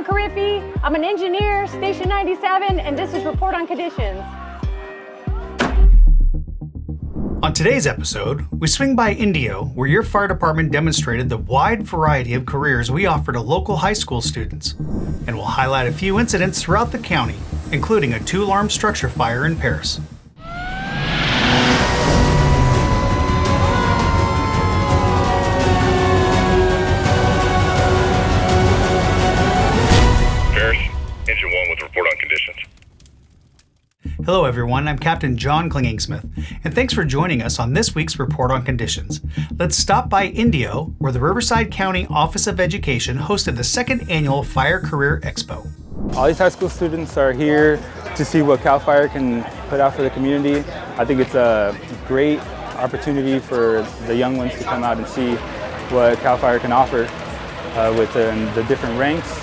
John Cariffi. I'm an engineer, Station 97, and this is Report on Conditions. On today's episode, we swing by Indio, where your fire department demonstrated the wide variety of careers we offer to local high school students. And we'll highlight a few incidents throughout the county, including a 2-alarm structure fire in Perris. Engine 1 with report on conditions. Hello everyone, I'm Captain John Clingingsmith, and thanks for joining us on this week's Report on Conditions. Let's stop by Indio, where the Riverside County Office of Education hosted the second annual Fire Career Expo. All these high school students are here to see what CAL FIRE can put out for the community. I think it's a great opportunity for the young ones to come out and see what CAL FIRE can offer within the different ranks.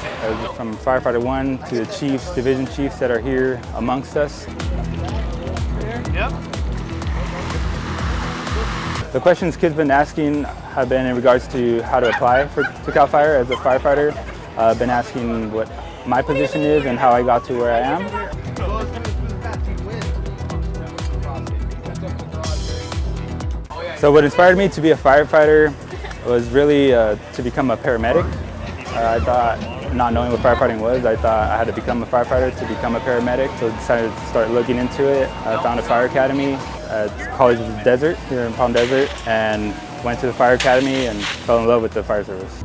From Firefighter 1 to the chiefs, division chiefs that are here amongst us. Yep. The questions kids have been asking have been in regards to how to apply to CAL FIRE as a firefighter. I've been asking what my position is and how I got to where I am. So what inspired me to be a firefighter was really to become a paramedic. I thought, not knowing what firefighting was, I thought I had to become a firefighter to become a paramedic. So I decided to start looking into it. I found a fire academy at College of the Desert here in Palm Desert and went to the fire academy and fell in love with the fire service.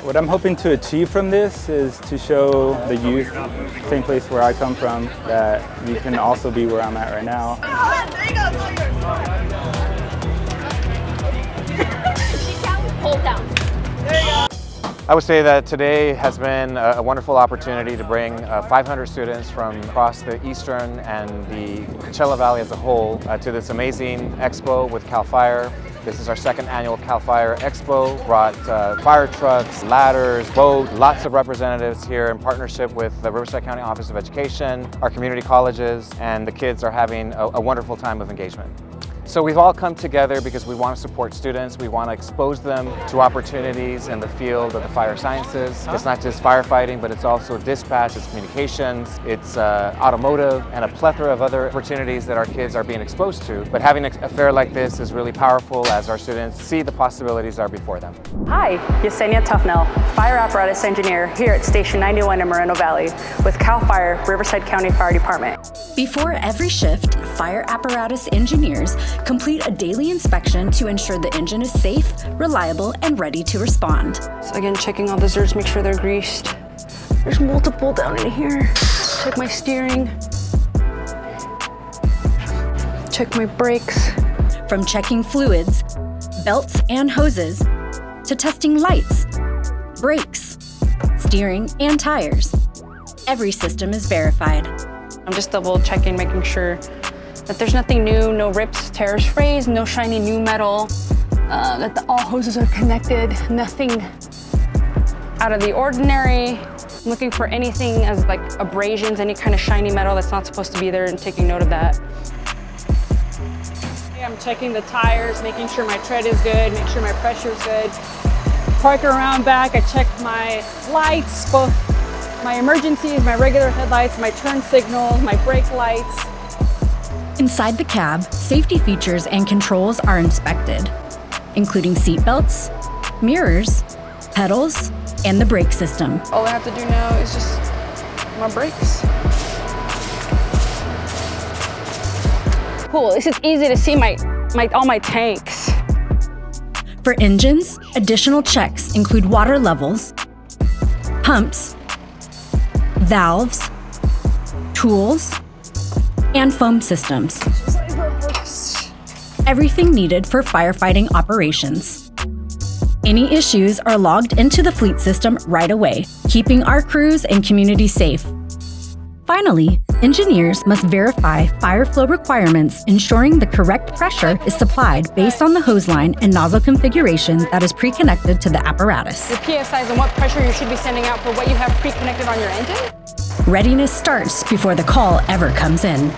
What I'm hoping to achieve from this is to show the youth, same place where I come from, that you can also be where I'm at right now. I would say that today has been a wonderful opportunity to bring 500 students from across the Eastern and the Coachella Valley as a whole to this amazing expo with CAL FIRE. This is our second annual CAL FIRE Expo. Brought fire trucks, ladders, boats, lots of representatives here in partnership with the Riverside County Office of Education, our community colleges, and the kids are having a wonderful time of engagement. So we've all come together because we want to support students. We want to expose them to opportunities in the field of the fire sciences. It's not just firefighting, but it's also dispatch, it's communications, it's automotive, and a plethora of other opportunities that our kids are being exposed to. But having a fair like this is really powerful as our students see the possibilities that are before them. Hi, Yesenia Tufnell, Fire Apparatus Engineer here at Station 91 in Moreno Valley with CAL FIRE, Riverside County Fire Department. Before every shift, fire apparatus engineers complete a daily inspection to ensure the engine is safe, reliable, and ready to respond. So again, checking all the zerks, make sure they're greased. There's multiple down in here. Check my steering. Check my brakes. From checking fluids, belts and hoses, to testing lights, brakes, steering, and tires. Every system is verified. I'm just double checking, making sure that there's nothing new, no rips, tears, frays, no shiny new metal, that all hoses are connected, nothing out of the ordinary. I'm looking for anything as like abrasions, any kind of shiny metal that's not supposed to be there and taking note of that. I'm checking the tires, making sure my tread is good, make sure my pressure is good. Park around back, I check my lights, both my emergencies, my regular headlights, my turn signals, my brake lights. Inside the cab, safety features and controls are inspected, including seat belts, mirrors, pedals, and the brake system. All I have to do now is just my brakes. Cool, this is easy to see all my tanks. For engines, additional checks include water levels, pumps, valves, tools, and foam systems. Everything needed for firefighting operations. Any issues are logged into the fleet system right away, keeping our crews and community safe. Finally, engineers must verify fire flow requirements, ensuring the correct pressure is supplied based on the hose line and nozzle configuration that is pre-connected to the apparatus. Your PSIs and what pressure you should be sending out for what you have pre-connected on your engine? Readiness starts before the call ever comes in.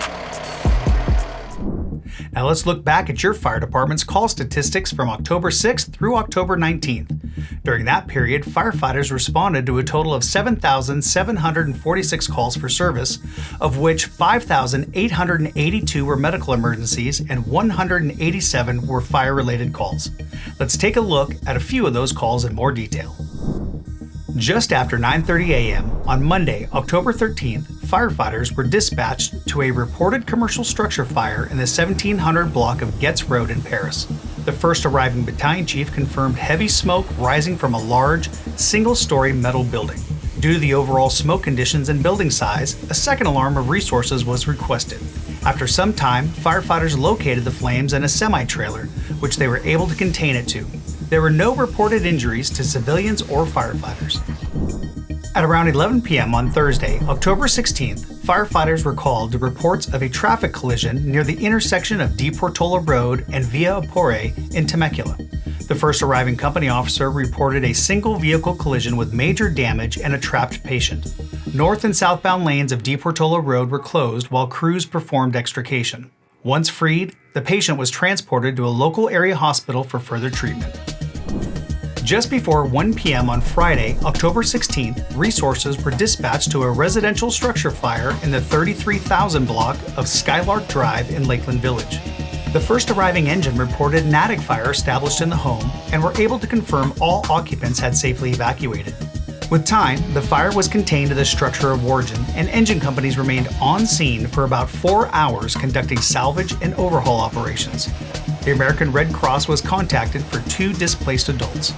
Now let's look back at your fire department's call statistics from October 6th through October 19th. During that period, firefighters responded to a total of 7,746 calls for service, of which 5,882 were medical emergencies and 187 were fire-related calls. Let's take a look at a few of those calls in more detail. Just after 9:30 a.m. on Monday, October 13th, firefighters were dispatched to a reported commercial structure fire in the 1700 block of Getz Road in Perris. The first arriving battalion chief confirmed heavy smoke rising from a large, single-story metal building. Due to the overall smoke conditions and building size, a second alarm of resources was requested. After some time, firefighters located the flames in a semi-trailer, which they were able to contain it to. There were no reported injuries to civilians or firefighters. At around 11 p.m. on Thursday, October 16th, firefighters were called to reports of a traffic collision near the intersection of Di Portola Road and Via Apore in Temecula. The first arriving company officer reported a single vehicle collision with major damage and a trapped patient. North and southbound lanes of Di Portola Road were closed while crews performed extrication. Once freed, the patient was transported to a local area hospital for further treatment. Just before 1 p.m. on Friday, October 16th, resources were dispatched to a residential structure fire in the 33,000 block of Skylark Drive in Lakeland Village. The first arriving engine reported an attic fire established in the home and were able to confirm all occupants had safely evacuated. With time, the fire was contained to the structure of origin, and engine companies remained on scene for about 4 hours conducting salvage and overhaul operations. The American Red Cross was contacted for 2 displaced adults.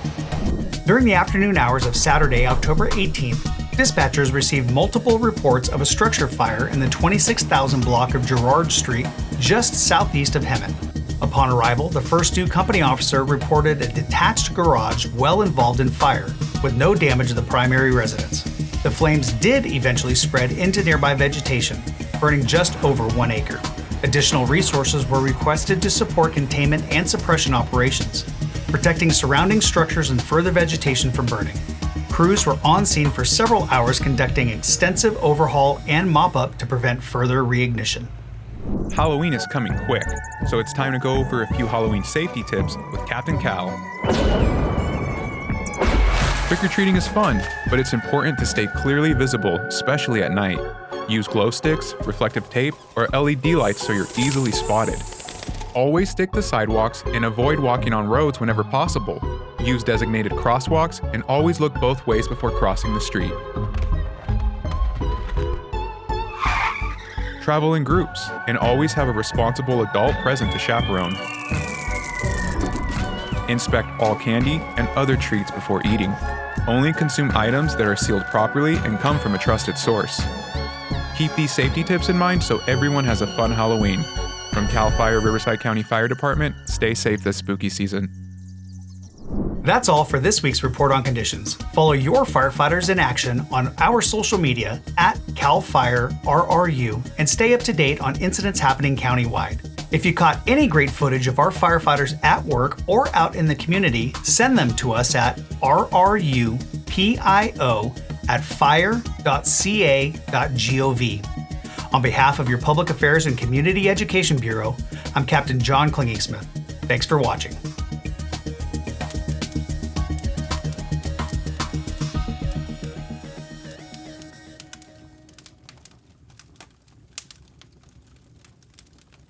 During the afternoon hours of Saturday, October 18th, dispatchers received multiple reports of a structure fire in the 26,000 block of Girard Street, just southeast of Hemet. Upon arrival, the first due company officer reported a detached garage well involved in fire, with no damage to the primary residence. The flames did eventually spread into nearby vegetation, burning just over 1 acre. Additional resources were requested to support containment and suppression operations, protecting surrounding structures and further vegetation from burning. Crews were on scene for several hours conducting extensive overhaul and mop-up to prevent further reignition. Halloween is coming quick, so it's time to go over a few Halloween safety tips with Captain Cal. Trick-or-treating is fun, but it's important to stay clearly visible, especially at night. Use glow sticks, reflective tape, or LED lights so you're easily spotted. Always stick to sidewalks and avoid walking on roads whenever possible. Use designated crosswalks and always look both ways before crossing the street. Travel in groups and always have a responsible adult present to chaperone. Inspect all candy and other treats before eating. Only consume items that are sealed properly and come from a trusted source. Keep these safety tips in mind so everyone has a fun Halloween. From CAL FIRE Riverside County Fire Department, stay safe this spooky season. That's all for this week's Report on Conditions. Follow your firefighters in action on our social media at CAL FIRE RRU and stay up to date on incidents happening countywide. If you caught any great footage of our firefighters at work or out in the community, send them to us at rrupio@fire.ca.gov. On behalf of your Public Affairs and Community Education Bureau, I'm Captain John Klingy-Smith. Thanks for watching.